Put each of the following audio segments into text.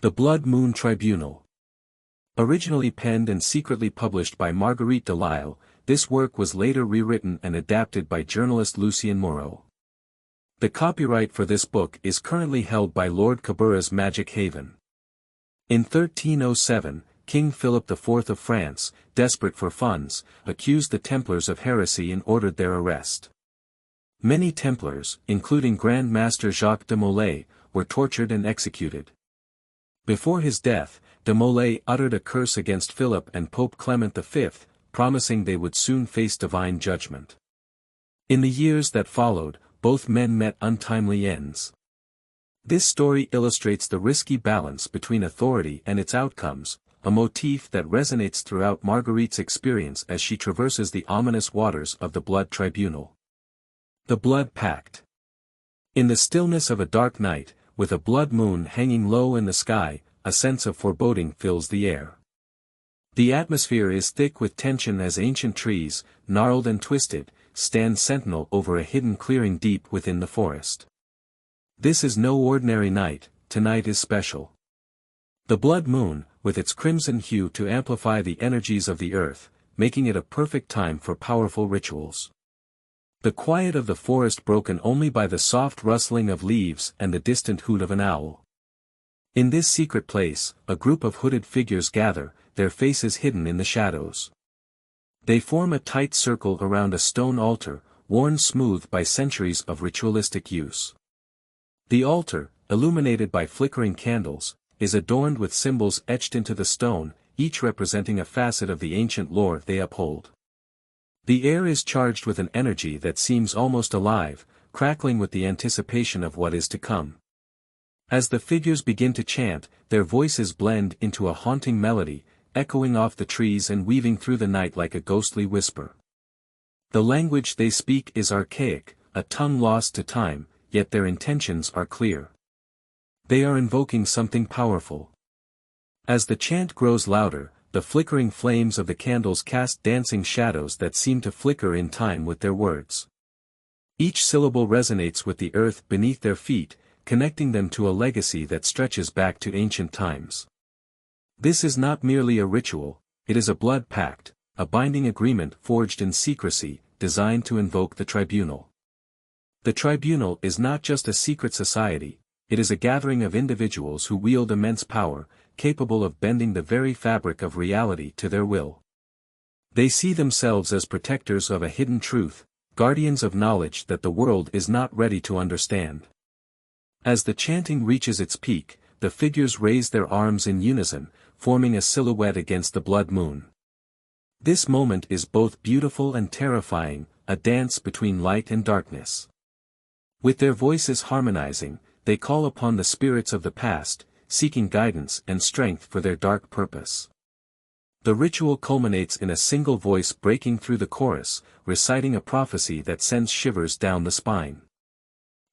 The Blood Moon Tribunal. Originally penned and secretly published by Marguerite de Lisle, this work was later rewritten and adapted by journalist Lucien Moreau. The copyright for this book is currently held by Lord Caboura's Magic Haven. In 1307, King Philip IV of France, desperate for funds, accused the Templars of heresy and ordered their arrest. Many Templars, including Grand Master Jacques de Molay, were tortured and executed. Before his death, de Molay uttered a curse against Philip and Pope Clement V, promising they would soon face divine judgment. In the years that followed, both men met untimely ends. This story illustrates the risky balance between authority and its outcomes, a motif that resonates throughout Marguerite's experience as she traverses the ominous waters of the Blood Tribunal. The Blood Pact. In the stillness of a dark night, with a blood moon hanging low in the sky, a sense of foreboding fills the air. The atmosphere is thick with tension as ancient trees, gnarled and twisted, stand sentinel over a hidden clearing deep within the forest. This is no ordinary night, tonight is special. The blood moon, with its crimson hue to amplify the energies of the earth, making it a perfect time for powerful rituals. The quiet of the forest broken only by the soft rustling of leaves and the distant hoot of an owl. In this secret place, a group of hooded figures gather, their faces hidden in the shadows. They form a tight circle around a stone altar, worn smooth by centuries of ritualistic use. The altar, illuminated by flickering candles, is adorned with symbols etched into the stone, each representing a facet of the ancient lore they uphold. The air is charged with an energy that seems almost alive, crackling with the anticipation of what is to come. As the figures begin to chant, their voices blend into a haunting melody, echoing off the trees and weaving through the night like a ghostly whisper. The language they speak is archaic, a tongue lost to time, yet their intentions are clear. They are invoking something powerful. As the chant grows louder, the flickering flames of the candles cast dancing shadows that seem to flicker in time with their words. Each syllable resonates with the earth beneath their feet, connecting them to a legacy that stretches back to ancient times. This is not merely a ritual, it is a blood pact, a binding agreement forged in secrecy, designed to invoke the tribunal. The tribunal is not just a secret society, it is a gathering of individuals who wield immense power, capable of bending the very fabric of reality to their will. They see themselves as protectors of a hidden truth, guardians of knowledge that the world is not ready to understand. As the chanting reaches its peak, the figures raise their arms in unison, forming a silhouette against the blood moon. This moment is both beautiful and terrifying, a dance between light and darkness. With their voices harmonizing, they call upon the spirits of the past, seeking guidance and strength for their dark purpose. The ritual culminates in a single voice breaking through the chorus, reciting a prophecy that sends shivers down the spine.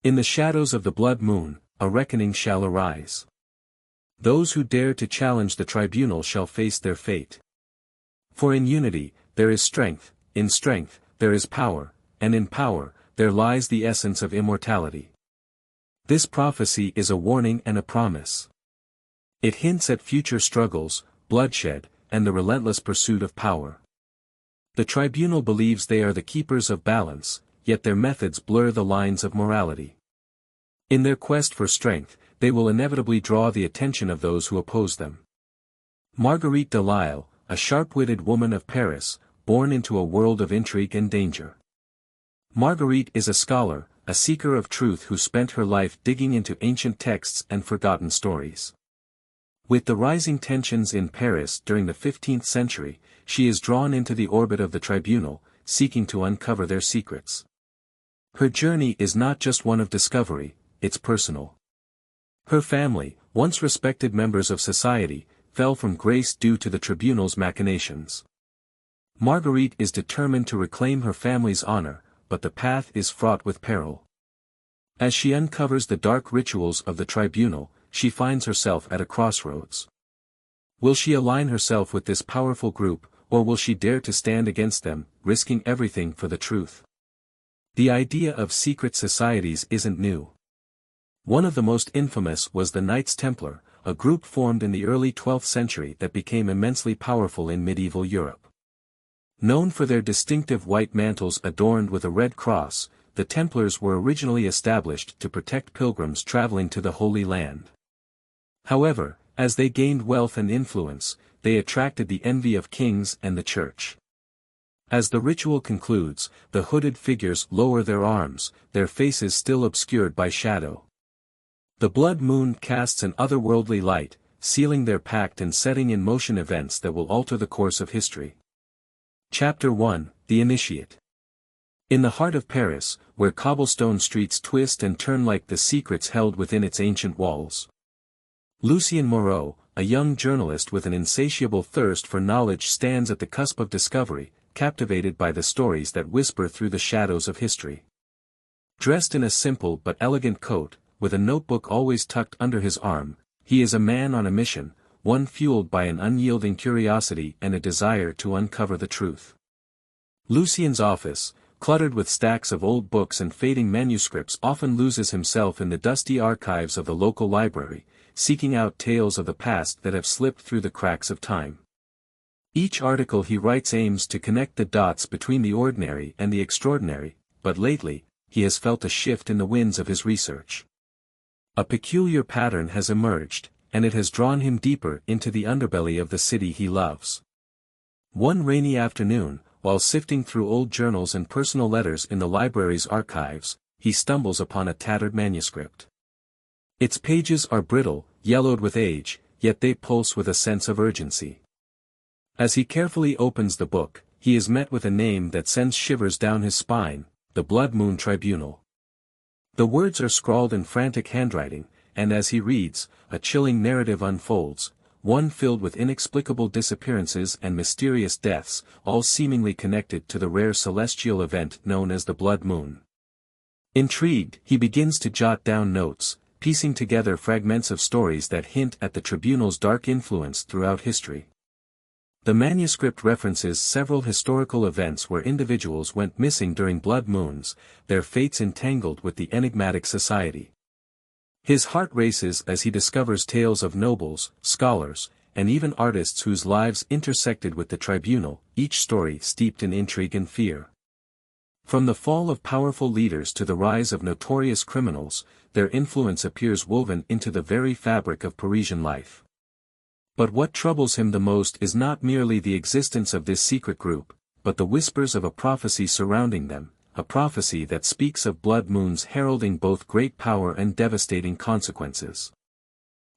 In the shadows of the blood moon, a reckoning shall arise. Those who dare to challenge the tribunal shall face their fate. For in unity, there is strength, in strength, there is power, and in power, there lies the essence of immortality. This prophecy is a warning and a promise. It hints at future struggles, bloodshed, and the relentless pursuit of power. The tribunal believes they are the keepers of balance, yet their methods blur the lines of morality. In their quest for strength, they will inevitably draw the attention of those who oppose them. Marguerite de Lisle, a sharp-witted woman of Paris, born into a world of intrigue and danger. Marguerite is a scholar, a seeker of truth who spent her life digging into ancient texts and forgotten stories. With the rising tensions in Paris during the 15th century, she is drawn into the orbit of the tribunal, seeking to uncover their secrets. Her journey is not just one of discovery, it's personal. Her family, once respected members of society, fell from grace due to the tribunal's machinations. Marguerite is determined to reclaim her family's honor, but the path is fraught with peril. As she uncovers the dark rituals of the tribunal, she finds herself at a crossroads. Will she align herself with this powerful group, or will she dare to stand against them, risking everything for the truth? The idea of secret societies isn't new. One of the most infamous was the Knights Templar, a group formed in the early 12th century that became immensely powerful in medieval Europe. Known for their distinctive white mantles adorned with a red cross, the Templars were originally established to protect pilgrims traveling to the Holy Land. However, as they gained wealth and influence, they attracted the envy of kings and the church. As the ritual concludes, the hooded figures lower their arms, their faces still obscured by shadow. The blood moon casts an otherworldly light, sealing their pact and setting in motion events that will alter the course of history. Chapter 1: The Initiate. In the heart of Paris, where cobblestone streets twist and turn like the secrets held within its ancient walls, Lucien Moreau, a young journalist with an insatiable thirst for knowledge, stands at the cusp of discovery, captivated by the stories that whisper through the shadows of history. Dressed in a simple but elegant coat, with a notebook always tucked under his arm, he is a man on a mission, one fueled by an unyielding curiosity and a desire to uncover the truth. Lucien's office, cluttered with stacks of old books and fading manuscripts, often loses himself in the dusty archives of the local library, seeking out tales of the past that have slipped through the cracks of time. Each article he writes aims to connect the dots between the ordinary and the extraordinary, but lately, he has felt a shift in the winds of his research. A peculiar pattern has emerged, and it has drawn him deeper into the underbelly of the city he loves. One rainy afternoon, while sifting through old journals and personal letters in the library's archives, he stumbles upon a tattered manuscript. Its pages are brittle, yellowed with age, yet they pulse with a sense of urgency. As he carefully opens the book, he is met with a name that sends shivers down his spine: the Blood Moon Tribunal. The words are scrawled in frantic handwriting, and as he reads, a chilling narrative unfolds, one filled with inexplicable disappearances and mysterious deaths, all seemingly connected to the rare celestial event known as the Blood Moon. Intrigued, he begins to jot down notes, piecing together fragments of stories that hint at the tribunal's dark influence throughout history. The manuscript references several historical events where individuals went missing during blood moons, their fates entangled with the enigmatic society. His heart races as he discovers tales of nobles, scholars, and even artists whose lives intersected with the tribunal, each story steeped in intrigue and fear. From the fall of powerful leaders to the rise of notorious criminals, their influence appears woven into the very fabric of Parisian life. But what troubles him the most is not merely the existence of this secret group, but the whispers of a prophecy surrounding them, a prophecy that speaks of blood moons heralding both great power and devastating consequences.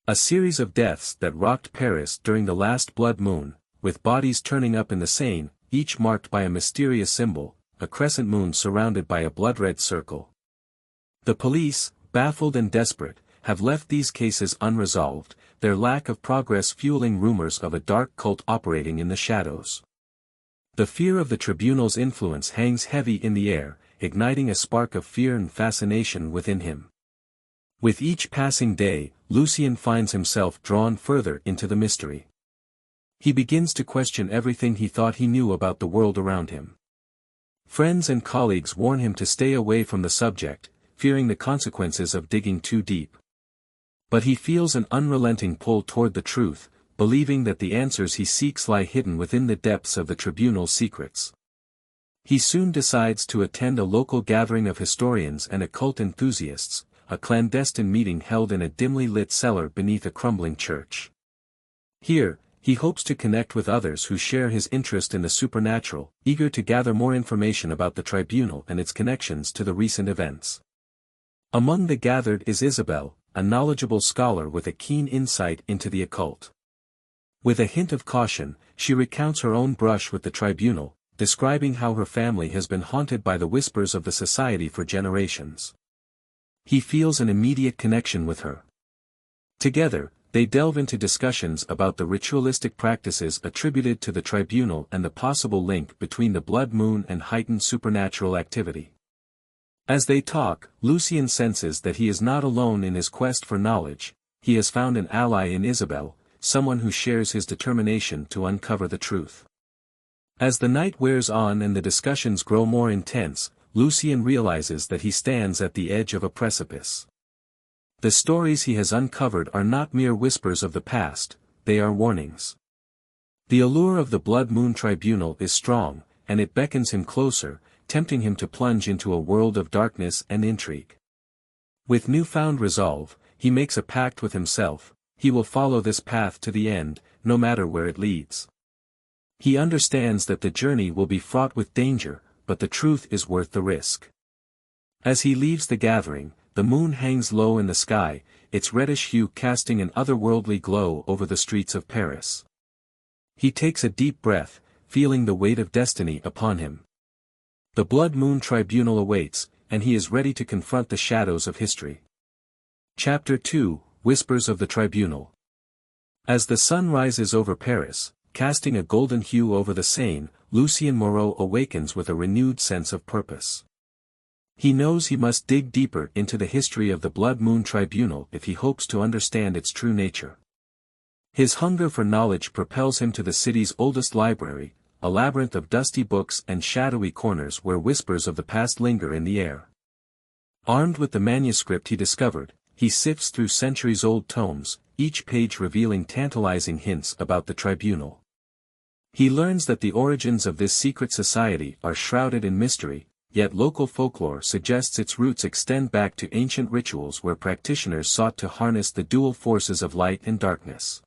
A series of deaths that rocked Paris during the last blood moon, with bodies turning up in the Seine, each marked by a mysterious symbol, a crescent moon surrounded by a blood-red circle. The police, baffled and desperate, have left these cases unresolved, their lack of progress fueling rumors of a dark cult operating in the shadows. The fear of the tribunal's influence hangs heavy in the air, igniting a spark of fear and fascination within him. With each passing day, Lucien finds himself drawn further into the mystery. He begins to question everything he thought he knew about the world around him. Friends and colleagues warn him to stay away from the subject, fearing the consequences of digging too deep. But he feels an unrelenting pull toward the truth, believing that the answers he seeks lie hidden within the depths of the tribunal's secrets. He soon decides to attend a local gathering of historians and occult enthusiasts, a clandestine meeting held in a dimly lit cellar beneath a crumbling church. Here, he hopes to connect with others who share his interest in the supernatural, eager to gather more information about the tribunal and its connections to the recent events. Among the gathered is Isabelle, a knowledgeable scholar with a keen insight into the occult. With a hint of caution, she recounts her own brush with the tribunal, describing how her family has been haunted by the whispers of the society for generations. He feels an immediate connection with her. Together, they delve into discussions about the ritualistic practices attributed to the tribunal and the possible link between the blood moon and heightened supernatural activity. As they talk, Lucien senses that he is not alone in his quest for knowledge. He has found an ally in Isabelle, someone who shares his determination to uncover the truth. As the night wears on and the discussions grow more intense, Lucien realizes that he stands at the edge of a precipice. The stories he has uncovered are not mere whispers of the past, they are warnings. The allure of the Blood Moon Tribunal is strong, and it beckons him closer, tempting him to plunge into a world of darkness and intrigue. With newfound resolve, he makes a pact with himself: he will follow this path to the end, no matter where it leads. He understands that the journey will be fraught with danger, but the truth is worth the risk. As he leaves the gathering, the moon hangs low in the sky, its reddish hue casting an otherworldly glow over the streets of Paris. He takes a deep breath, feeling the weight of destiny upon him. The Blood Moon Tribunal awaits, and he is ready to confront the shadows of history. Chapter 2: Whispers of the Tribunal. As the sun rises over Paris, casting a golden hue over the Seine, Lucien Moreau awakens with a renewed sense of purpose. He knows he must dig deeper into the history of the Blood Moon Tribunal if he hopes to understand its true nature. His hunger for knowledge propels him to the city's oldest library, a labyrinth of dusty books and shadowy corners where whispers of the past linger in the air. Armed with the manuscript he discovered, he sifts through centuries-old tomes, each page revealing tantalizing hints about the tribunal. He learns that the origins of this secret society are shrouded in mystery, yet local folklore suggests its roots extend back to ancient rituals where practitioners sought to harness the dual forces of light and darkness.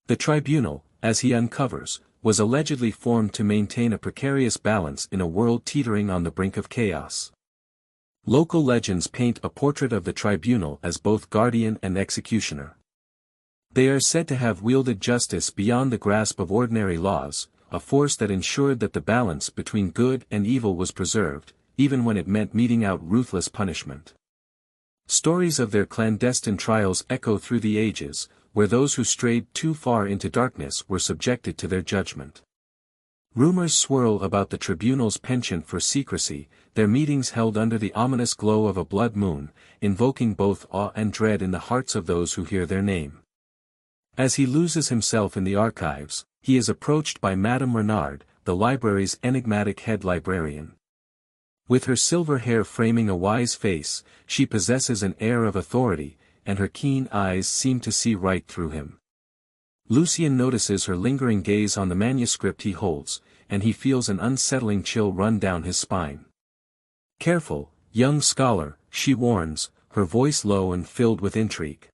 The tribunal, as he uncovers, was allegedly formed to maintain a precarious balance in a world teetering on the brink of chaos. Local legends paint a portrait of the tribunal as both guardian and executioner. They are said to have wielded justice beyond the grasp of ordinary laws, a force that ensured that the balance between good and evil was preserved, even when it meant meting out ruthless punishment. Stories of their clandestine trials echo through the ages, where those who strayed too far into darkness were subjected to their judgment. Rumors swirl about the tribunal's penchant for secrecy, their meetings held under the ominous glow of a blood moon, invoking both awe and dread in the hearts of those who hear their name. As he loses himself in the archives, he is approached by Madame Renard, the library's enigmatic head librarian. With her silver hair framing a wise face, she possesses an air of authority, and her keen eyes seem to see right through him. Lucien notices her lingering gaze on the manuscript he holds, and he feels an unsettling chill run down his spine. "Careful, young scholar," she warns, her voice low and filled with intrigue.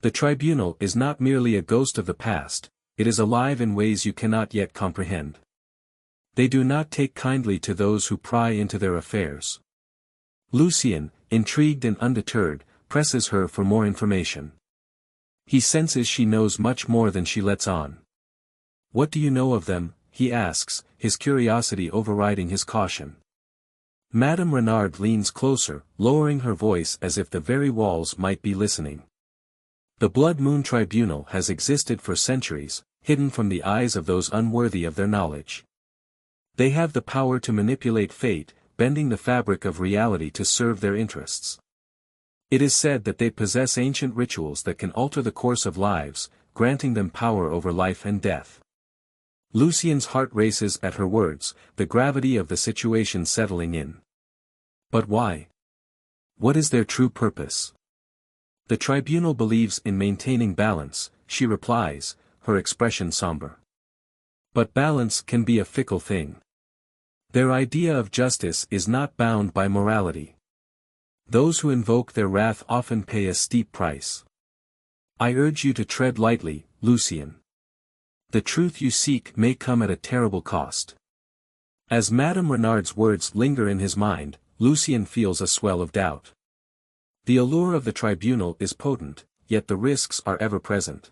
The tribunal is not merely a ghost of the past, it is alive in ways you cannot yet comprehend. They do not take kindly to those who pry into their affairs. Lucien, intrigued and undeterred, presses her for more information. He senses she knows much more than she lets on. "What do you know of them?" he asks, his curiosity overriding his caution. Madame Renard leans closer, lowering her voice as if the very walls might be listening. The Blood Moon Tribunal has existed for centuries, hidden from the eyes of those unworthy of their knowledge. They have the power to manipulate fate, bending the fabric of reality to serve their interests. It is said that they possess ancient rituals that can alter the course of lives, granting them power over life and death. Lucien's heart races at her words, the gravity of the situation settling in. But why? What is their true purpose? "The tribunal believes in maintaining balance," she replies, her expression somber. "But balance can be a fickle thing. Their idea of justice is not bound by morality. Those who invoke their wrath often pay a steep price. I urge you to tread lightly, Lucien. The truth you seek may come at a terrible cost." As Madame Renard's words linger in his mind, Lucien feels a swell of doubt. The allure of the tribunal is potent, yet the risks are ever present.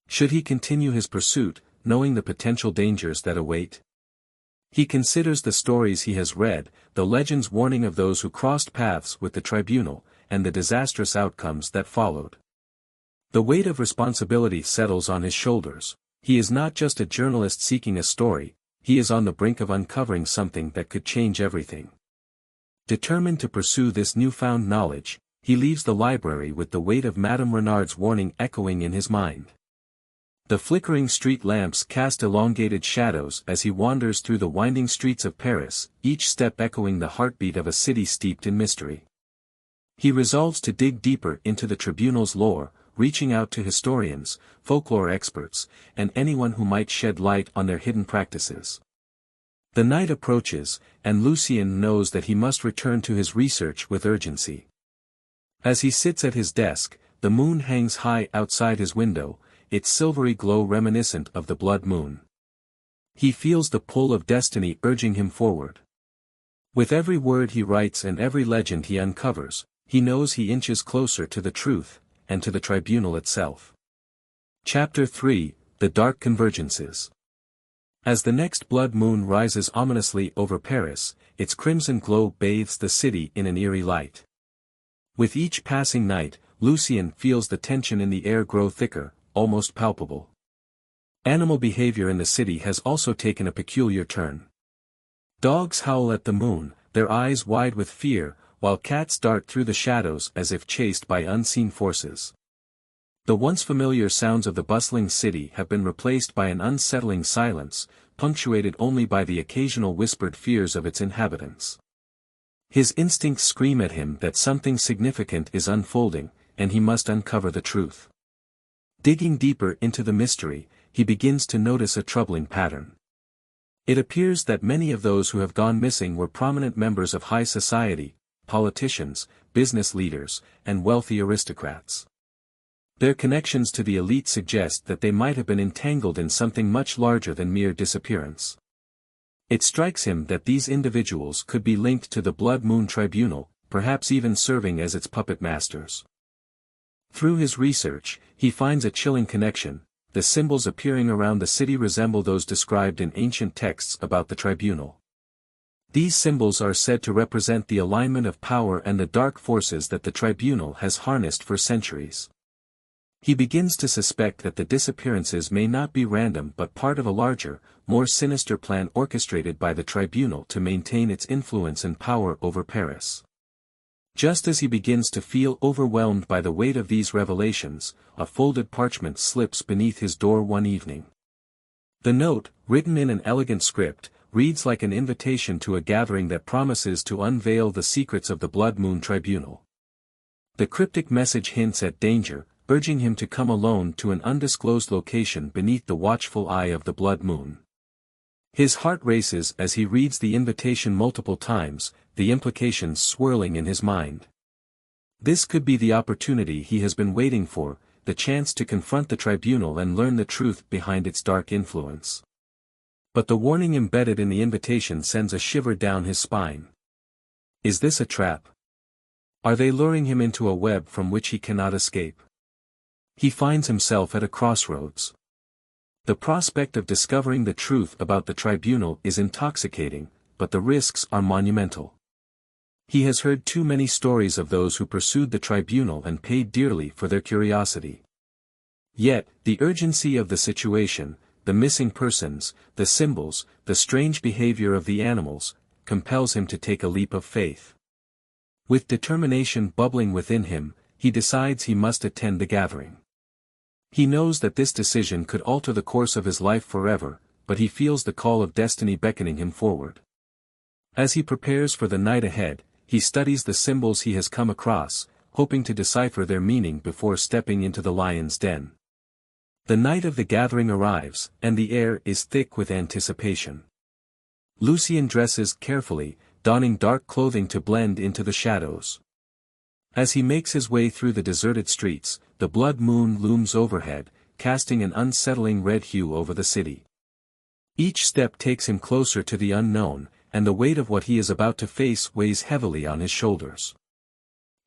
Should he continue his pursuit, knowing the potential dangers that await? He considers the stories he has read, the legends warning of those who crossed paths with the tribunal, and the disastrous outcomes that followed. The weight of responsibility settles on his shoulders. He is not just a journalist seeking a story, he is on the brink of uncovering something that could change everything. Determined to pursue this newfound knowledge, he leaves the library with the weight of Madame Renard's warning echoing in his mind. The flickering street lamps cast elongated shadows as he wanders through the winding streets of Paris, each step echoing the heartbeat of a city steeped in mystery. He resolves to dig deeper into the tribunal's lore, reaching out to historians, folklore experts, and anyone who might shed light on their hidden practices. The night approaches, and Lucien knows that he must return to his research with urgency. As he sits at his desk, the moon hangs high outside his window, its silvery glow reminiscent of the blood moon. He feels the pull of destiny urging him forward. With every word he writes and every legend he uncovers, he knows he inches closer to the truth, and to the tribunal itself. Chapter 3, The Dark Convergences. As the next blood moon rises ominously over Paris, its crimson glow bathes the city in an eerie light. With each passing night, Lucien feels the tension in the air grow thicker, almost palpable. Animal behavior in the city has also taken a peculiar turn. Dogs howl at the moon, their eyes wide with fear, while cats dart through the shadows as if chased by unseen forces. The once familiar sounds of the bustling city have been replaced by an unsettling silence, punctuated only by the occasional whispered fears of its inhabitants. His instincts scream at him that something significant is unfolding, and he must uncover the truth. Digging deeper into the mystery, he begins to notice a troubling pattern. It appears that many of those who have gone missing were prominent members of high society, politicians, business leaders, and wealthy aristocrats. Their connections to the elite suggest that they might have been entangled in something much larger than mere disappearance. It strikes him that these individuals could be linked to the Blood Moon Tribunal, perhaps even serving as its puppet masters. Through his research, he finds a chilling connection. The symbols appearing around the city resemble those described in ancient texts about the tribunal. These symbols are said to represent the alignment of power and the dark forces that the tribunal has harnessed for centuries. He begins to suspect that the disappearances may not be random but part of a larger, more sinister plan orchestrated by the tribunal to maintain its influence and power over Paris. Just as he begins to feel overwhelmed by the weight of these revelations, a folded parchment slips beneath his door one evening. The note, written in an elegant script, reads like an invitation to a gathering that promises to unveil the secrets of the Blood Moon Tribunal. The cryptic message hints at danger, urging him to come alone to an undisclosed location beneath the watchful eye of the Blood Moon. His heart races as he reads the invitation multiple times, the implications swirling in his mind. This could be the opportunity he has been waiting for, the chance to confront the tribunal and learn the truth behind its dark influence. But the warning embedded in the invitation sends a shiver down his spine. Is this a trap? Are they luring him into a web from which he cannot escape? He finds himself at a crossroads. The prospect of discovering the truth about the tribunal is intoxicating, but the risks are monumental. He has heard too many stories of those who pursued the tribunal and paid dearly for their curiosity. Yet, the urgency of the situation, the missing persons, the symbols, the strange behavior of the animals, compels him to take a leap of faith. With determination bubbling within him, he decides he must attend the gathering. He knows that this decision could alter the course of his life forever, but he feels the call of destiny beckoning him forward. As he prepares for the night ahead, he studies the symbols he has come across, hoping to decipher their meaning before stepping into the lion's den. The night of the gathering arrives, and the air is thick with anticipation. Lucien dresses carefully, donning dark clothing to blend into the shadows. As he makes his way through the deserted streets, the blood moon looms overhead, casting an unsettling red hue over the city. Each step takes him closer to the unknown, and the weight of what he is about to face weighs heavily on his shoulders.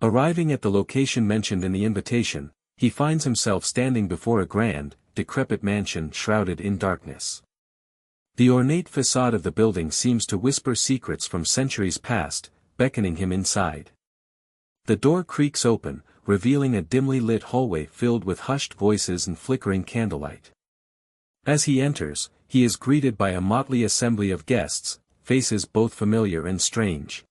Arriving at the location mentioned in the invitation, he finds himself standing before a grand, decrepit mansion shrouded in darkness. The ornate facade of the building seems to whisper secrets from centuries past, beckoning him inside. The door creaks open, revealing a dimly lit hallway filled with hushed voices and flickering candlelight. As he enters, he is greeted by a motley assembly of guests, faces both familiar and strange.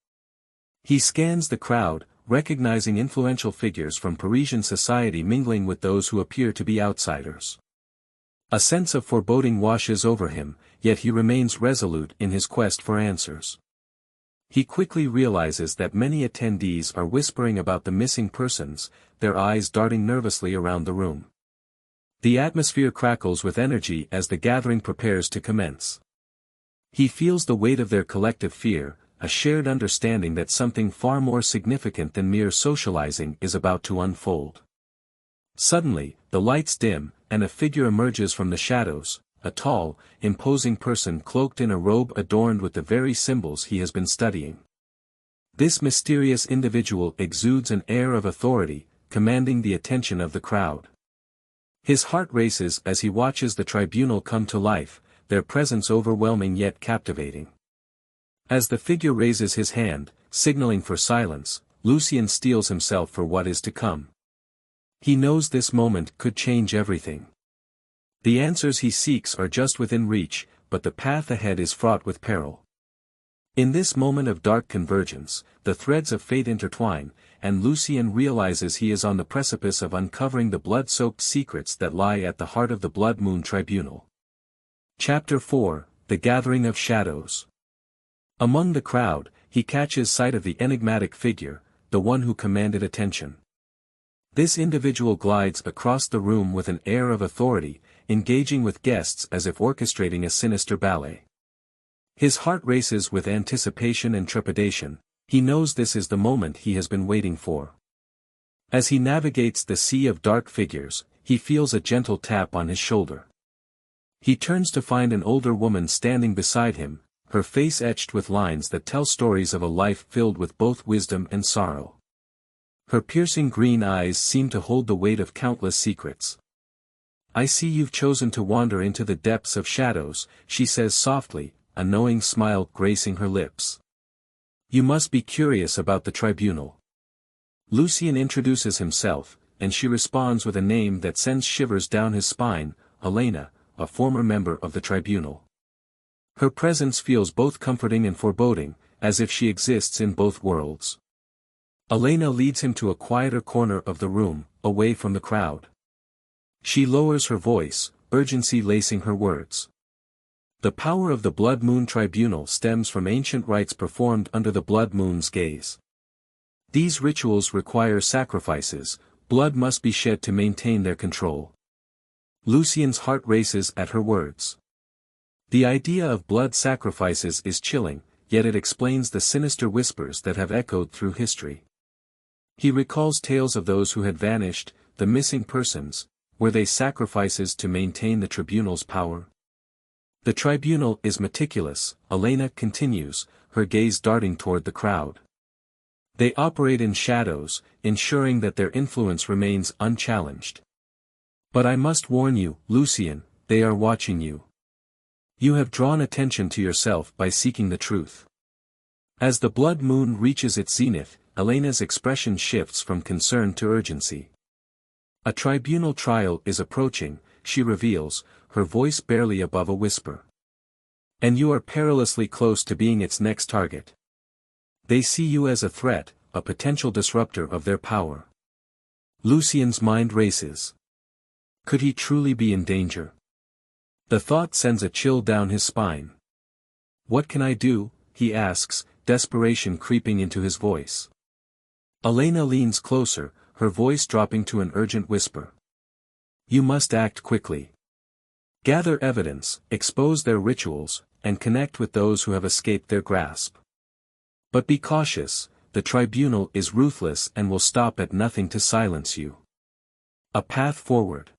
He scans the crowd, recognizing influential figures from Parisian society mingling with those who appear to be outsiders. A sense of foreboding washes over him, yet he remains resolute in his quest for answers. He quickly realizes that many attendees are whispering about the missing persons, their eyes darting nervously around the room. The atmosphere crackles with energy as the gathering prepares to commence. He feels the weight of their collective fear, a shared understanding that something far more significant than mere socializing is about to unfold. Suddenly, the lights dim, and a figure emerges from the shadows, a tall, imposing person cloaked in a robe adorned with the very symbols he has been studying. This mysterious individual exudes an air of authority, commanding the attention of the crowd. His heart races as he watches the tribunal come to life, their presence overwhelming yet captivating. As the figure raises his hand, signaling for silence, Lucien steels himself for what is to come. He knows this moment could change everything. The answers he seeks are just within reach, but the path ahead is fraught with peril. In this moment of dark convergence, the threads of fate intertwine, and Lucien realizes he is on the precipice of uncovering the blood-soaked secrets that lie at the heart of the Blood Moon Tribunal. Chapter 4: The Gathering of Shadows. Among the crowd, he catches sight of the enigmatic figure, the one who commanded attention. This individual glides across the room with an air of authority, engaging with guests as if orchestrating a sinister ballet. His heart races with anticipation and trepidation. He knows this is the moment he has been waiting for. As he navigates the sea of dark figures, he feels a gentle tap on his shoulder. He turns to find an older woman standing beside him, her face etched with lines that tell stories of a life filled with both wisdom and sorrow. Her piercing green eyes seem to hold the weight of countless secrets. "I see you've chosen to wander into the depths of shadows," she says softly, a knowing smile gracing her lips. "You must be curious about the tribunal." Lucien introduces himself, and she responds with a name that sends shivers down his spine, Elena, a former member of the tribunal. Her presence feels both comforting and foreboding, as if she exists in both worlds. Elena leads him to a quieter corner of the room, away from the crowd. She lowers her voice, urgency lacing her words. The power of the Blood Moon Tribunal stems from ancient rites performed under the Blood Moon's gaze. These rituals require sacrifices, blood must be shed to maintain their control. Lucien's heart races at her words. The idea of blood sacrifices is chilling, yet it explains the sinister whispers that have echoed through history. He recalls tales of those who had vanished, the missing persons. Were they sacrifices to maintain the tribunal's power? The tribunal is meticulous, Elena continues, her gaze darting toward the crowd. They operate in shadows, ensuring that their influence remains unchallenged. But I must warn you, Lucien, they are watching you. You have drawn attention to yourself by seeking the truth. As the blood moon reaches its zenith, Elena's expression shifts from concern to urgency. A tribunal trial is approaching, she reveals, her voice barely above a whisper. And you are perilously close to being its next target. They see you as a threat, a potential disruptor of their power. Lucien's mind races. Could he truly be in danger? The thought sends a chill down his spine. What can I do? He asks, desperation creeping into his voice. Elena leans closer, her voice dropping to an urgent whisper. You must act quickly. Gather evidence, expose their rituals, and connect with those who have escaped their grasp. But be cautious, the tribunal is ruthless and will stop at nothing to silence you. A path forward.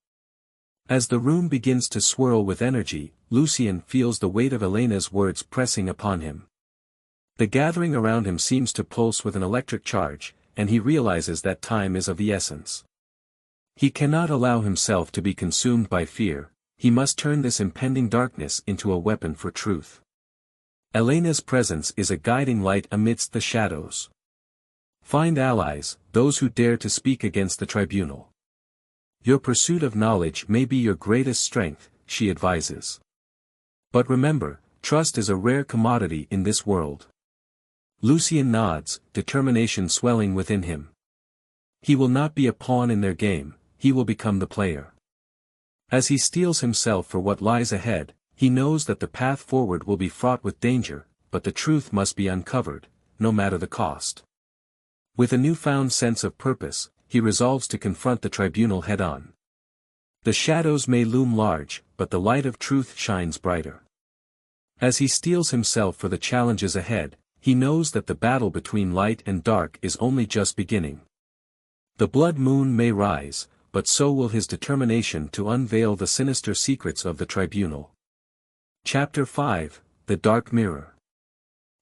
As the room begins to swirl with energy, Lucien feels the weight of Elena's words pressing upon him. The gathering around him seems to pulse with an electric charge, and he realizes that time is of the essence. He cannot allow himself to be consumed by fear, he must turn this impending darkness into a weapon for truth. Elena's presence is a guiding light amidst the shadows. Find allies, those who dare to speak against the tribunal. Your pursuit of knowledge may be your greatest strength, she advises. But remember, trust is a rare commodity in this world. Lucien nods, determination swelling within him. He will not be a pawn in their game, he will become the player. As he steels himself for what lies ahead, he knows that the path forward will be fraught with danger, but the truth must be uncovered, no matter the cost. With a newfound sense of purpose, he resolves to confront the tribunal head-on. The shadows may loom large, but the light of truth shines brighter. As he steels himself for the challenges ahead, he knows that the battle between light and dark is only just beginning. The blood moon may rise, but so will his determination to unveil the sinister secrets of the tribunal. Chapter 5, The Dark Mirror.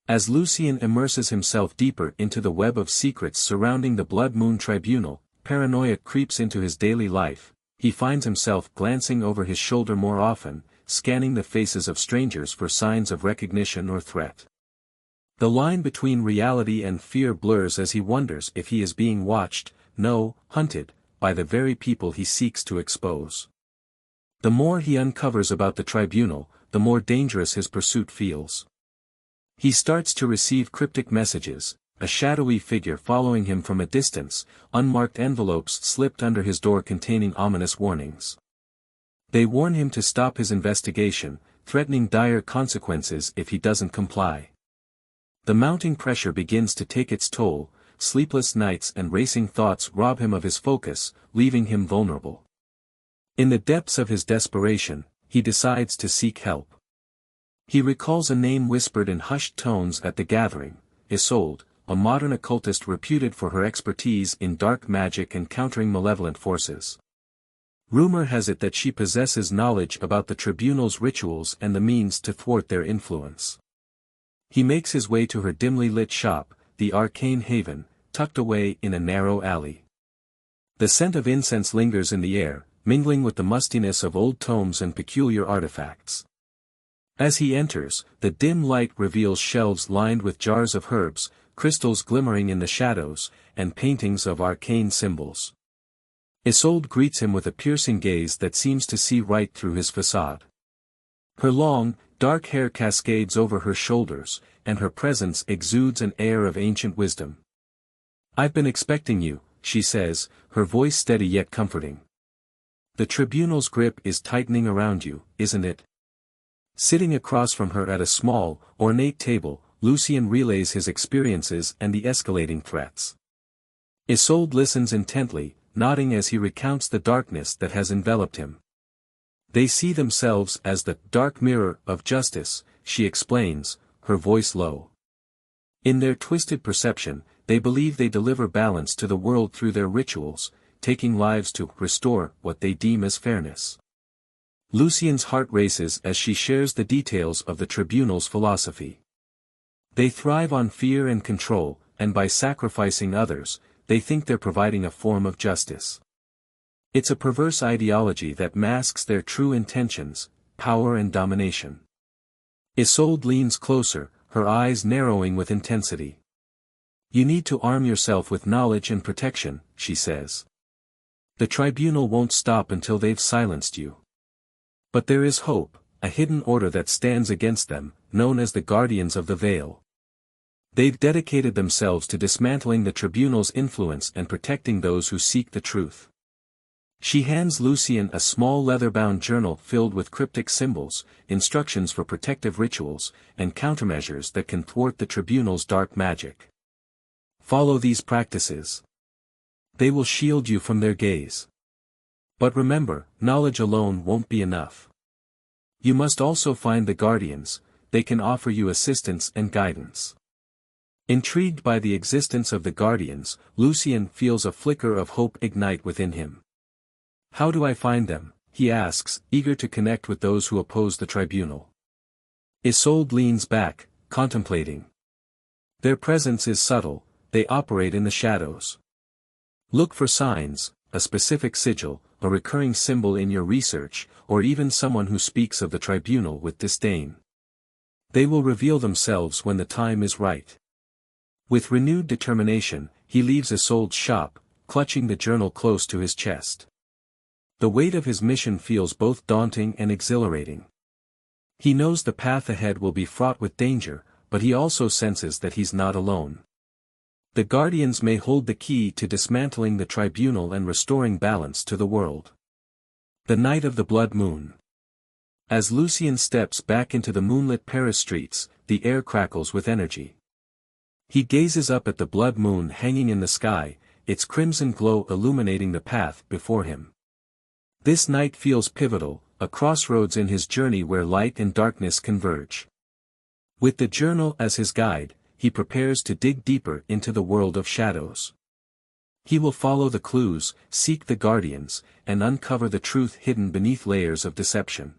As Lucien immerses himself deeper into the web of secrets surrounding the Blood Moon Tribunal, paranoia creeps into his daily life. He finds himself glancing over his shoulder more often, scanning the faces of strangers for signs of recognition or threat. The line between reality and fear blurs as he wonders if he is being watched, no, hunted, by the very people he seeks to expose. The more he uncovers about the tribunal, the more dangerous his pursuit feels. He starts to receive cryptic messages, a shadowy figure following him from a distance, unmarked envelopes slipped under his door containing ominous warnings. They warn him to stop his investigation, threatening dire consequences if he doesn't comply. The mounting pressure begins to take its toll, sleepless nights and racing thoughts rob him of his focus, leaving him vulnerable. In the depths of his desperation, he decides to seek help. He recalls a name whispered in hushed tones at the gathering, Isolde, a modern occultist reputed for her expertise in dark magic and countering malevolent forces. Rumor has it that she possesses knowledge about the tribunal's rituals and the means to thwart their influence. He makes his way to her dimly lit shop, the Arcane Haven, tucked away in a narrow alley. The scent of incense lingers in the air, mingling with the mustiness of old tomes and peculiar artifacts. As he enters, the dim light reveals shelves lined with jars of herbs, crystals glimmering in the shadows, and paintings of arcane symbols. Isolde greets him with a piercing gaze that seems to see right through his facade. Her long, dark hair cascades over her shoulders, and her presence exudes an air of ancient wisdom. "I've been expecting you," she says, her voice steady yet comforting. "The tribunal's grip is tightening around you, isn't it?" Sitting across from her at a small, ornate table, Lucien relays his experiences and the escalating threats. Isolde listens intently, nodding as he recounts the darkness that has enveloped him. "They see themselves as the dark mirror of justice," she explains, her voice low. "In their twisted perception, they believe they deliver balance to the world through their rituals, taking lives to restore what they deem as fairness." Lucien's heart races as she shares the details of the tribunal's philosophy. They thrive on fear and control, and by sacrificing others, they think they're providing a form of justice. It's a perverse ideology that masks their true intentions, power and domination. Isolde leans closer, her eyes narrowing with intensity. "You need to arm yourself with knowledge and protection," she says. "The tribunal won't stop until they've silenced you. But there is hope, a hidden order that stands against them, known as the Guardians of the Veil. They've dedicated themselves to dismantling the tribunal's influence and protecting those who seek the truth." She hands Lucien a small leather-bound journal filled with cryptic symbols, instructions for protective rituals, and countermeasures that can thwart the tribunal's dark magic. "Follow these practices. They will shield you from their gaze. But remember, knowledge alone won't be enough. You must also find the Guardians, they can offer you assistance and guidance." Intrigued by the existence of the Guardians, Lucien feels a flicker of hope ignite within him. "How do I find them?" he asks, eager to connect with those who oppose the tribunal. Isolde leans back, contemplating. "Their presence is subtle, they operate in the shadows. Look for signs, a specific sigil, a recurring symbol in your research, or even someone who speaks of the tribunal with disdain. They will reveal themselves when the time is right." With renewed determination, he leaves Isolde's shop, clutching the journal close to his chest. The weight of his mission feels both daunting and exhilarating. He knows the path ahead will be fraught with danger, but he also senses that he's not alone. The Guardians may hold the key to dismantling the tribunal and restoring balance to the world. The night of the blood moon. As Lucien steps back into the moonlit Paris streets, the air crackles with energy. He gazes up at the blood moon hanging in the sky, its crimson glow illuminating the path before him. This night feels pivotal, a crossroads in his journey where light and darkness converge. With the journal as his guide, he prepares to dig deeper into the world of shadows. He will follow the clues, seek the guardians, and uncover the truth hidden beneath layers of deception.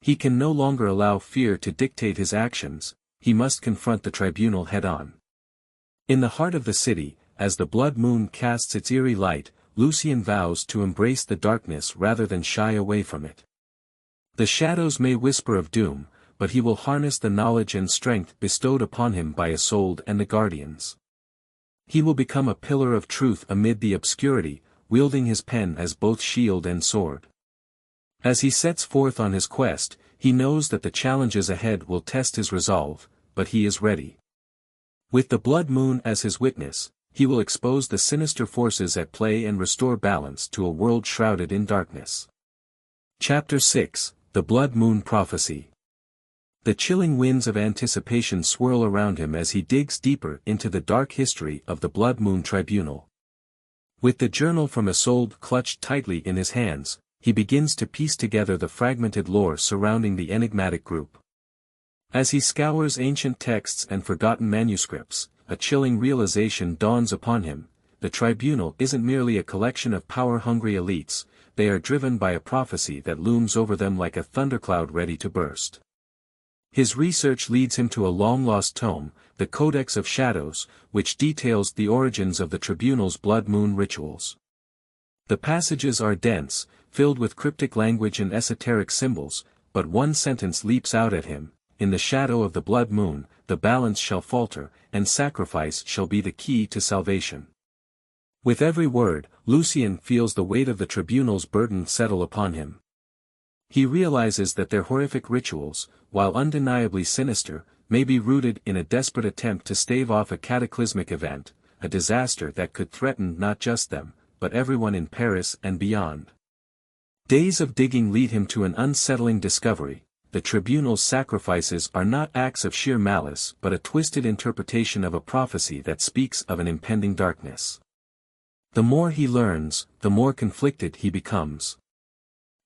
He can no longer allow fear to dictate his actions, he must confront the tribunal head-on. In the heart of the city, as the blood moon casts its eerie light, Lucien vows to embrace the darkness rather than shy away from it. The shadows may whisper of doom, but he will harness the knowledge and strength bestowed upon him by Isolde and the guardians. He will become a pillar of truth amid the obscurity, wielding his pen as both shield and sword. As he sets forth on his quest, he knows that the challenges ahead will test his resolve, but he is ready. With the blood moon as his witness, he will expose the sinister forces at play and restore balance to a world shrouded in darkness. Chapter 6, The Blood Moon Prophecy. The chilling winds of anticipation swirl around him as he digs deeper into the dark history of the Blood Moon Tribunal. With the journal from Isolde clutched tightly in his hands, he begins to piece together the fragmented lore surrounding the enigmatic group. As he scours ancient texts and forgotten manuscripts, a chilling realization dawns upon him: the tribunal isn't merely a collection of power-hungry elites, they are driven by a prophecy that looms over them like a thundercloud ready to burst. His research leads him to a long-lost tome, the Codex of Shadows, which details the origins of the tribunal's blood moon rituals. The passages are dense, filled with cryptic language and esoteric symbols, but one sentence leaps out at him: in the shadow of the blood moon, the balance shall falter, and sacrifice shall be the key to salvation. With every word, Lucien feels the weight of the tribunal's burden settle upon him. He realizes that their horrific rituals, while undeniably sinister, may be rooted in a desperate attempt to stave off a cataclysmic event, a disaster that could threaten not just them, but everyone in Paris and beyond. Days of digging lead him to an unsettling discovery: the tribunal's sacrifices are not acts of sheer malice but a twisted interpretation of a prophecy that speaks of an impending darkness. The more he learns, the more conflicted he becomes.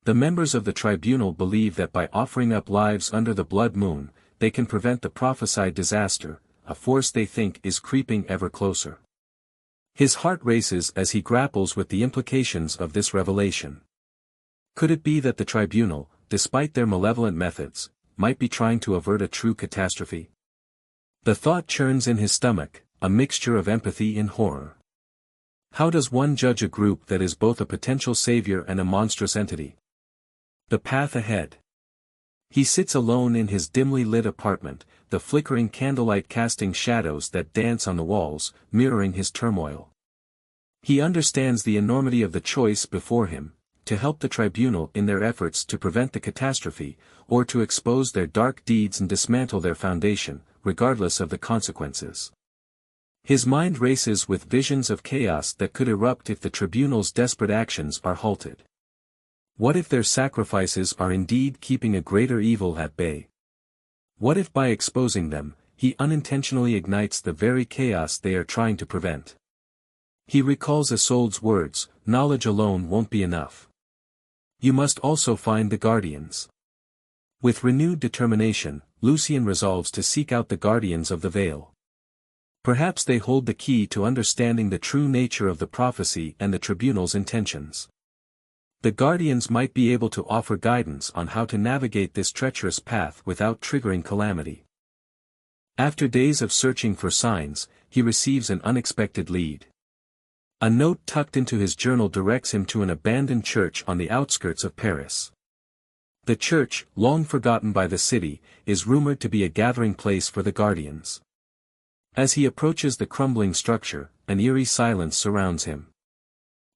The members of the tribunal believe that by offering up lives under the blood moon, they can prevent the prophesied disaster, a force they think is creeping ever closer. His heart races as he grapples with the implications of this revelation. Could it be that the tribunal, despite their malevolent methods, might be trying to avert a true catastrophe? The thought churns in his stomach, a mixture of empathy and horror. How does one judge a group that is both a potential savior and a monstrous entity? The path ahead. He sits alone in his dimly lit apartment, the flickering candlelight casting shadows that dance on the walls, mirroring his turmoil. He understands the enormity of the choice before him: to help the tribunal in their efforts to prevent the catastrophe, or to expose their dark deeds and dismantle their foundation, regardless of the consequences. His mind races with visions of chaos that could erupt if the tribunal's desperate actions are halted. What if their sacrifices are indeed keeping a greater evil at bay? What if by exposing them, he unintentionally ignites the very chaos they are trying to prevent? He recalls Isolde's words: knowledge alone won't be enough. You must also find the guardians. With renewed determination, Lucien resolves to seek out the guardians of the veil. Perhaps they hold the key to understanding the true nature of the prophecy and the tribunal's intentions. The guardians might be able to offer guidance on how to navigate this treacherous path without triggering calamity. After days of searching for signs, he receives an unexpected lead. A note tucked into his journal directs him to an abandoned church on the outskirts of Paris. The church, long forgotten by the city, is rumored to be a gathering place for the guardians. As he approaches the crumbling structure, an eerie silence surrounds him.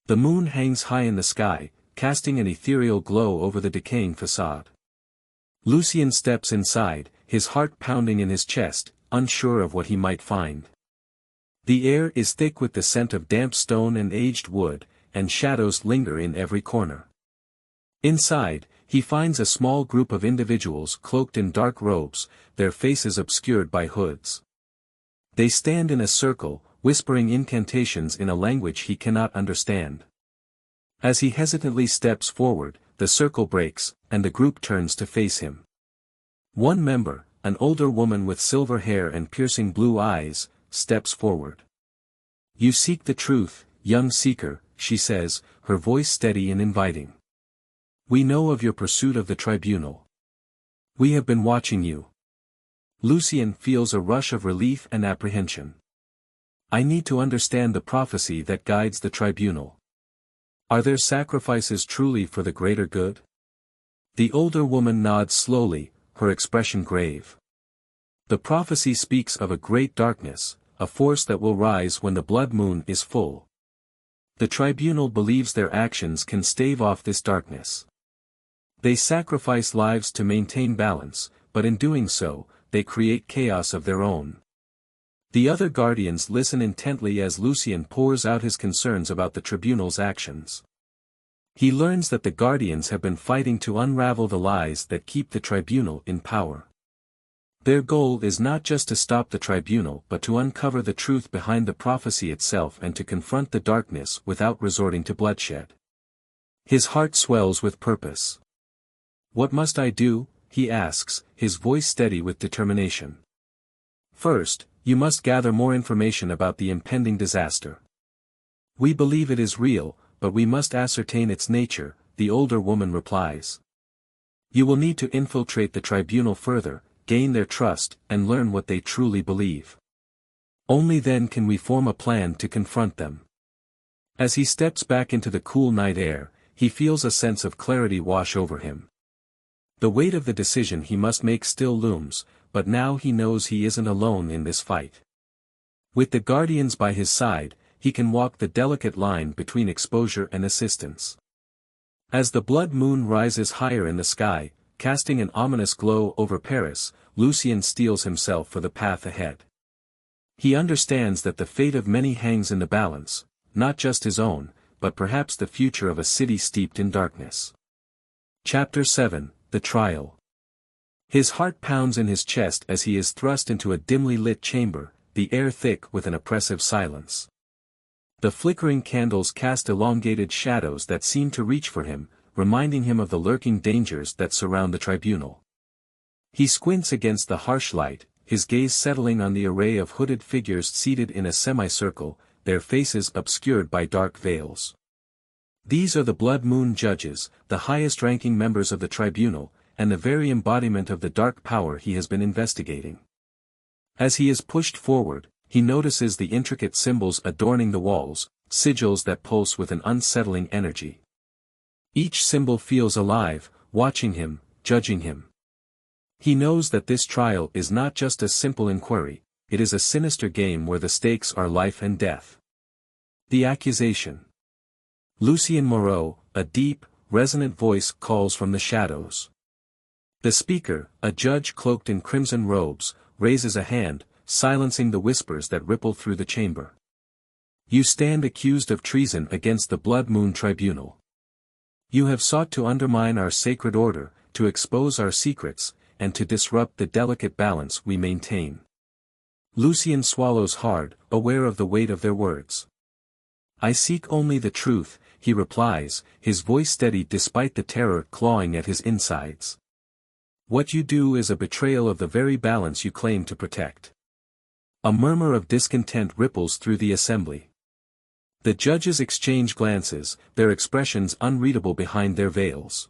The moon hangs high in the sky, casting an ethereal glow over the decaying facade. Lucien steps inside, his heart pounding in his chest, unsure of what he might find. The air is thick with the scent of damp stone and aged wood, and shadows linger in every corner. Inside, he finds a small group of individuals cloaked in dark robes, their faces obscured by hoods. They stand in a circle, whispering incantations in a language he cannot understand. As he hesitantly steps forward, the circle breaks, and the group turns to face him. One member, an older woman with silver hair and piercing blue eyes, steps forward. "You seek the truth, young seeker," she says, her voice steady and inviting. "We know of your pursuit of the tribunal. We have been watching you." Lucien feels a rush of relief and apprehension. "I need to understand the prophecy that guides the tribunal. Are there sacrifices truly for the greater good?" The older woman nods slowly, her expression grave. "The prophecy speaks of a great darkness, a force that will rise when the blood moon is full. The tribunal believes their actions can stave off this darkness. They sacrifice lives to maintain balance, but in doing so, they create chaos of their own." The other guardians listen intently as Lucien pours out his concerns about the tribunal's actions. He learns that the guardians have been fighting to unravel the lies that keep the tribunal in power. Their goal is not just to stop the tribunal but to uncover the truth behind the prophecy itself and to confront the darkness without resorting to bloodshed. His heart swells with purpose. "What must I do?" he asks, his voice steady with determination. "First, you must gather more information about the impending disaster. We believe it is real, but we must ascertain its nature," the older woman replies. "You will need to infiltrate the tribunal further, gain their trust, and learn what they truly believe. Only then can we form a plan to confront them." As he steps back into the cool night air, he feels a sense of clarity wash over him. The weight of the decision he must make still looms, but now he knows he isn't alone in this fight. With the guardians by his side, he can walk the delicate line between exposure and assistance. As the blood moon rises higher in the sky, casting an ominous glow over Paris, Lucien steels himself for the path ahead. He understands that the fate of many hangs in the balance, not just his own, but perhaps the future of a city steeped in darkness. Chapter 7, The Trial. His heart pounds in his chest as he is thrust into a dimly lit chamber, the air thick with an oppressive silence. The flickering candles cast elongated shadows that seem to reach for him, reminding him of the lurking dangers that surround the tribunal. He squints against the harsh light, his gaze settling on the array of hooded figures seated in a semicircle, their faces obscured by dark veils. These are the blood moon judges, the highest-ranking members of the tribunal, and the very embodiment of the dark power he has been investigating. As he is pushed forward, he notices the intricate symbols adorning the walls, sigils that pulse with an unsettling energy. Each symbol feels alive, watching him, judging him. He knows that this trial is not just a simple inquiry, it is a sinister game where the stakes are life and death. The accusation. Lucien Moreau, a deep, resonant voice calls from the shadows. The speaker, a judge cloaked in crimson robes, raises a hand, silencing the whispers that ripple through the chamber. "You stand accused of treason against the Blood Moon Tribunal. You have sought to undermine our sacred order, to expose our secrets, and to disrupt the delicate balance we maintain." Lucien swallows hard, aware of the weight of their words. "I seek only the truth," he replies, his voice steady despite the terror clawing at his insides. "What you do is a betrayal of the very balance you claim to protect." A murmur of discontent ripples through the assembly. The judges exchange glances, their expressions unreadable behind their veils.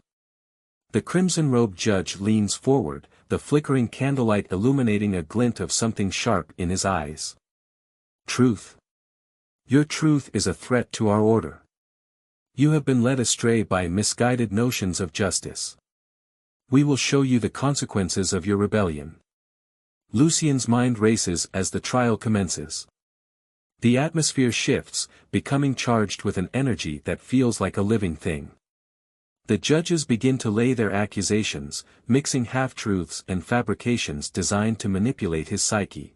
The crimson-robed judge leans forward, the flickering candlelight illuminating a glint of something sharp in his eyes. "Truth. Your truth is a threat to our order. You have been led astray by misguided notions of justice. We will show you the consequences of your rebellion." Lucien's mind races as the trial commences. The atmosphere shifts, becoming charged with an energy that feels like a living thing. The judges begin to lay their accusations, mixing half-truths and fabrications designed to manipulate his psyche.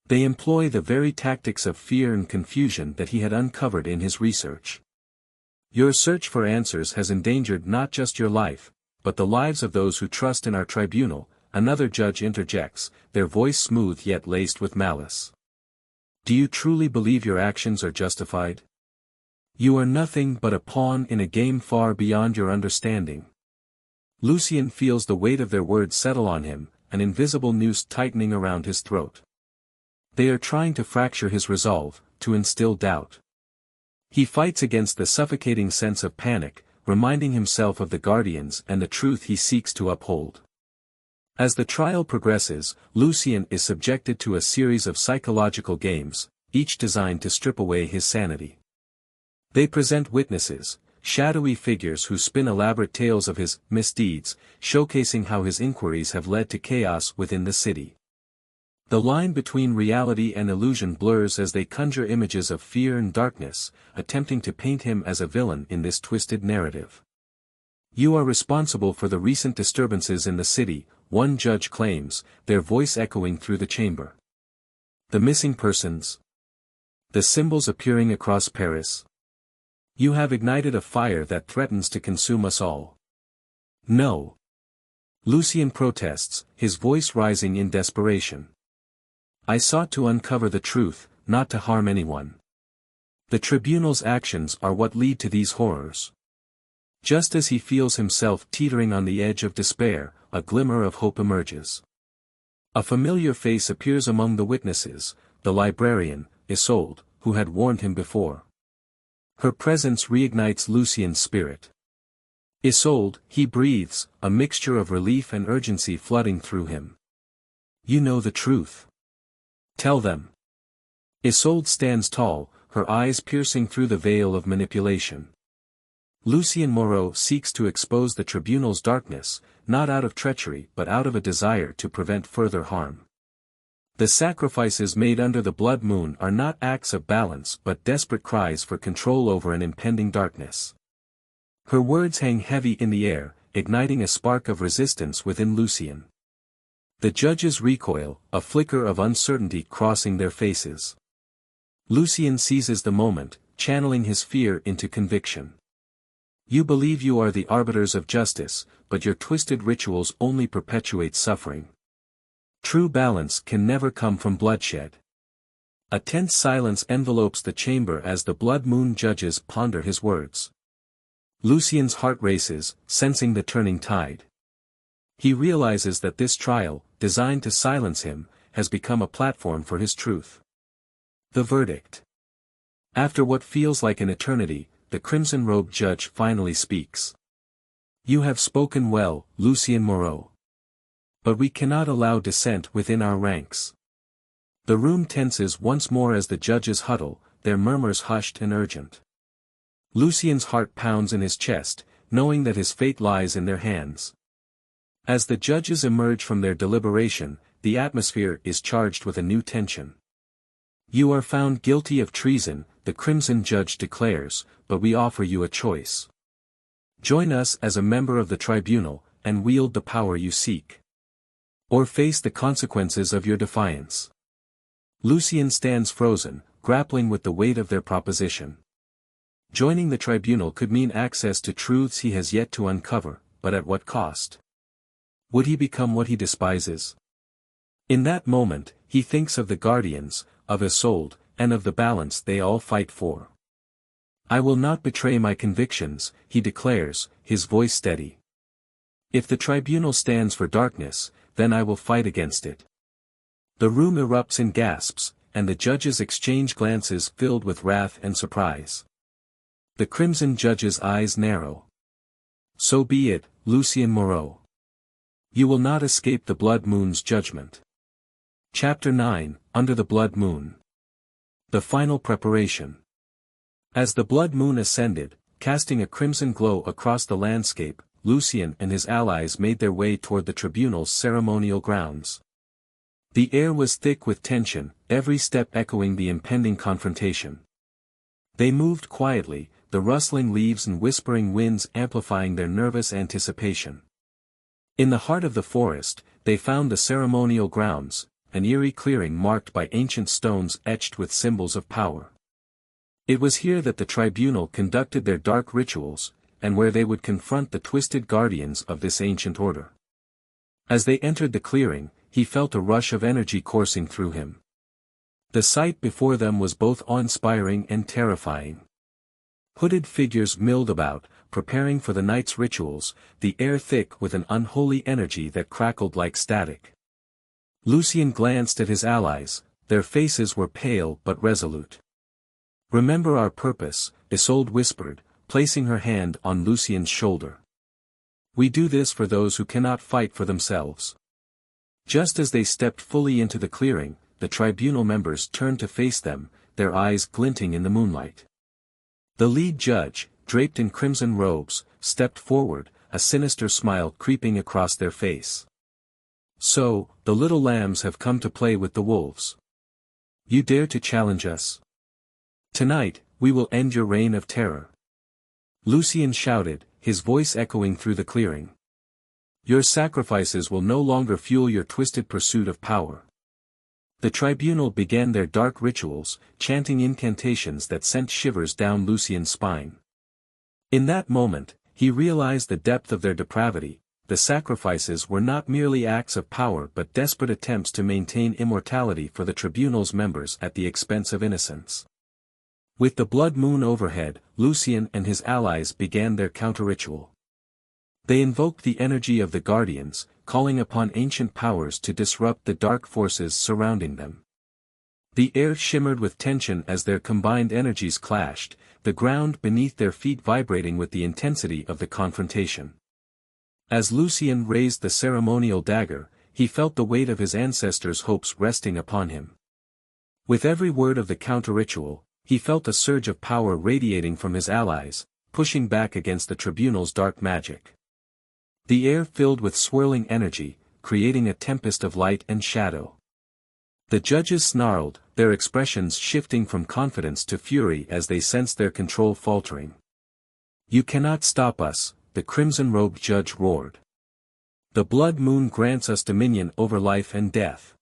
They employ the very tactics of fear and confusion that he had uncovered in his research. "Your search for answers has endangered not just your life, but the lives of those who trust in our tribunal," another judge interjects, their voice smooth yet laced with malice. Do you truly believe your actions are justified? You are nothing but a pawn in a game far beyond your understanding. Lucien feels the weight of their words settle on him, an invisible noose tightening around his throat. They are trying to fracture his resolve, to instill doubt. He fights against the suffocating sense of panic, reminding himself of the guardians and the truth he seeks to uphold. As the trial progresses, Lucien is subjected to a series of psychological games, each designed to strip away his sanity. They present witnesses, shadowy figures who spin elaborate tales of his misdeeds, showcasing how his inquiries have led to chaos within the city. The line between reality and illusion blurs as they conjure images of fear and darkness, attempting to paint him as a villain in this twisted narrative. You are responsible for the recent disturbances in the city, one judge claims, their voice echoing through the chamber. The missing persons. The symbols appearing across Paris. You have ignited a fire that threatens to consume us all. No. Lucien protests, his voice rising in desperation. I sought to uncover the truth, not to harm anyone. The tribunal's actions are what lead to these horrors. Just as he feels himself teetering on the edge of despair, a glimmer of hope emerges. A familiar face appears among the witnesses, the librarian, Isolde, who had warned him before. Her presence reignites Lucien's spirit. Isolde, he breathes, a mixture of relief and urgency flooding through him. You know the truth. Tell them. Isolde stands tall, her eyes piercing through the veil of manipulation. Lucien Moreau seeks to expose the tribunal's darkness, not out of treachery but out of a desire to prevent further harm. The sacrifices made under the blood moon are not acts of balance but desperate cries for control over an impending darkness. Her words hang heavy in the air, igniting a spark of resistance within Lucien. The judges recoil, a flicker of uncertainty crossing their faces. Lucien seizes the moment, channeling his fear into conviction. You believe you are the arbiters of justice, but your twisted rituals only perpetuate suffering. True balance can never come from bloodshed. A tense silence envelopes the chamber as the blood moon judges ponder his words. Lucien's heart races, sensing the turning tide. He realizes that this trial, designed to silence him, has become a platform for his truth. The verdict. After what feels like an eternity, the crimson-robed judge finally speaks. You have spoken well, Lucien Moreau. But we cannot allow dissent within our ranks. The room tenses once more as the judges huddle, their murmurs hushed and urgent. Lucien's heart pounds in his chest, knowing that his fate lies in their hands. As the judges emerge from their deliberation, the atmosphere is charged with a new tension. You are found guilty of treason, the crimson judge declares, but we offer you a choice. Join us as a member of the tribunal, and wield the power you seek. Or face the consequences of your defiance. Lucien stands frozen, grappling with the weight of their proposition. Joining the tribunal could mean access to truths he has yet to uncover, but at what cost? Would he become what he despises? In that moment, he thinks of the guardians, of Isolde, and of the balance they all fight for. I will not betray my convictions, he declares, his voice steady. If the tribunal stands for darkness, then I will fight against it. The room erupts in gasps, and the judges exchange glances filled with wrath and surprise. The crimson judge's eyes narrow. So be it, Lucien Moreau. You will not escape the blood moon's judgment. Chapter 9, Under the Blood Moon. The final preparation. As the blood moon ascended, casting a crimson glow across the landscape, Lucien and his allies made their way toward the tribunal's ceremonial grounds. The air was thick with tension, every step echoing the impending confrontation. They moved quietly, the rustling leaves and whispering winds amplifying their nervous anticipation. In the heart of the forest, they found the ceremonial grounds, an eerie clearing marked by ancient stones etched with symbols of power. It was here that the tribunal conducted their dark rituals, and where they would confront the twisted guardians of this ancient order. As they entered the clearing, he felt a rush of energy coursing through him. The sight before them was both awe-inspiring and terrifying. Hooded figures milled about, preparing for the night's rituals, the air thick with an unholy energy that crackled like static. Lucien glanced at his allies, their faces were pale but resolute. "Remember our purpose," Isolde whispered, placing her hand on Lucien's shoulder. "We do this for those who cannot fight for themselves." Just as they stepped fully into the clearing, the tribunal members turned to face them, their eyes glinting in the moonlight. The lead judge, draped in crimson robes, stepped forward, a sinister smile creeping across their face. "So, the little lambs have come to play with the wolves. You dare to challenge us? Tonight, we will end your reign of terror." Lucien shouted, his voice echoing through the clearing. "Your sacrifices will no longer fuel your twisted pursuit of power." The tribunal began their dark rituals, chanting incantations that sent shivers down Lucien's spine. In that moment, he realized the depth of their depravity. The sacrifices were not merely acts of power but desperate attempts to maintain immortality for the tribunal's members at the expense of innocence. With the blood moon overhead, Lucien and his allies began their counter-ritual. They invoked the energy of the guardians, calling upon ancient powers to disrupt the dark forces surrounding them. The air shimmered with tension as their combined energies clashed, the ground beneath their feet vibrating with the intensity of the confrontation. As Lucien raised the ceremonial dagger, he felt the weight of his ancestors' hopes resting upon him. With every word of the counter-ritual, he felt a surge of power radiating from his allies, pushing back against the tribunal's dark magic. The air filled with swirling energy, creating a tempest of light and shadow. The judges snarled, their expressions shifting from confidence to fury as they sensed their control faltering. "You cannot stop us," the crimson-robed judge roared. "The blood moon grants us dominion over life and death."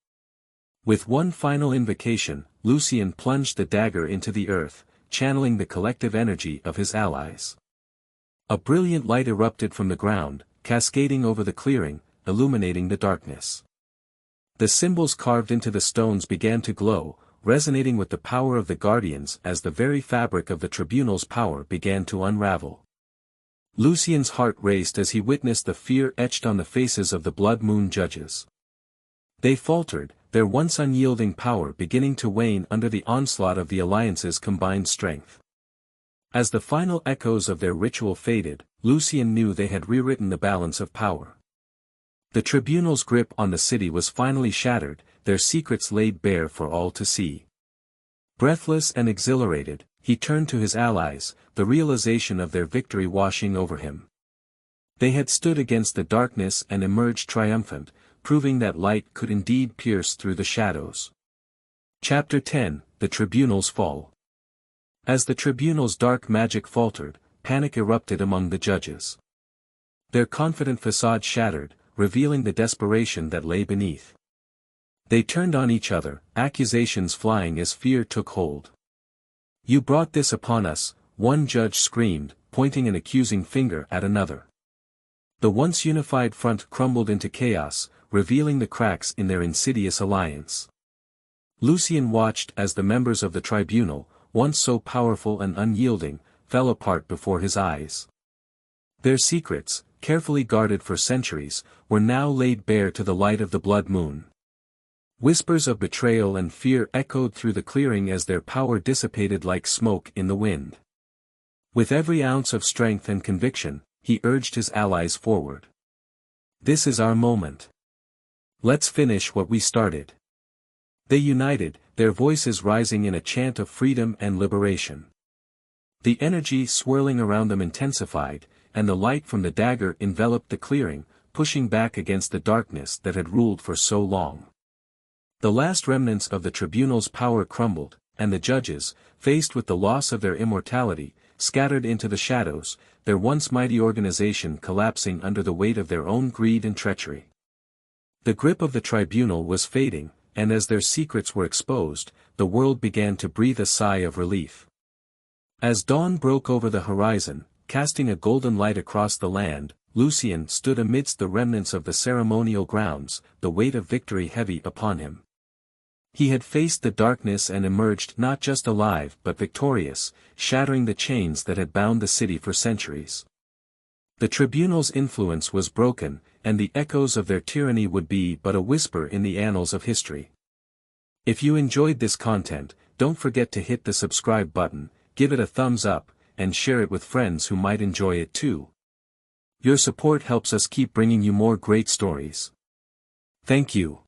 With one final invocation, Lucien plunged the dagger into the earth, channeling the collective energy of his allies. A brilliant light erupted from the ground, cascading over the clearing, illuminating the darkness. The symbols carved into the stones began to glow, resonating with the power of the guardians as the very fabric of the tribunal's power began to unravel. Lucien's heart raced as he witnessed the fear etched on the faces of the blood moon judges. They faltered, their once unyielding power beginning to wane under the onslaught of the Alliance's combined strength. As the final echoes of their ritual faded, Lucien knew they had rewritten the balance of power. The tribunal's grip on the city was finally shattered, their secrets laid bare for all to see. Breathless and exhilarated, he turned to his allies, the realization of their victory washing over him. They had stood against the darkness and emerged triumphant, proving that light could indeed pierce through the shadows. Chapter 10, The Tribunal's Fall. As the tribunal's dark magic faltered, panic erupted among the judges. Their confident facade shattered, revealing the desperation that lay beneath. They turned on each other, accusations flying as fear took hold. "You brought this upon us," one judge screamed, pointing an accusing finger at another. The once unified front crumbled into chaos, revealing the cracks in their insidious alliance. Lucien watched as the members of the tribunal, once so powerful and unyielding, fell apart before his eyes. Their secrets, carefully guarded for centuries, were now laid bare to the light of the blood moon. Whispers of betrayal and fear echoed through the clearing as their power dissipated like smoke in the wind. With every ounce of strength and conviction, he urged his allies forward. "This is our moment. Let's finish what we started." They united, their voices rising in a chant of freedom and liberation. The energy swirling around them intensified, and the light from the dagger enveloped the clearing, pushing back against the darkness that had ruled for so long. The last remnants of the tribunal's power crumbled, and the judges, faced with the loss of their immortality, scattered into the shadows, their once mighty organization collapsing under the weight of their own greed and treachery. The grip of the tribunal was fading, and as their secrets were exposed, the world began to breathe a sigh of relief. As dawn broke over the horizon, casting a golden light across the land, Lucien stood amidst the remnants of the ceremonial grounds, the weight of victory heavy upon him. He had faced the darkness and emerged not just alive but victorious, shattering the chains that had bound the city for centuries. The tribunal's influence was broken, and the echoes of their tyranny would be but a whisper in the annals of history. If you enjoyed this content, don't forget to hit the subscribe button, give it a thumbs up, and share it with friends who might enjoy it too. Your support helps us keep bringing you more great stories. Thank you.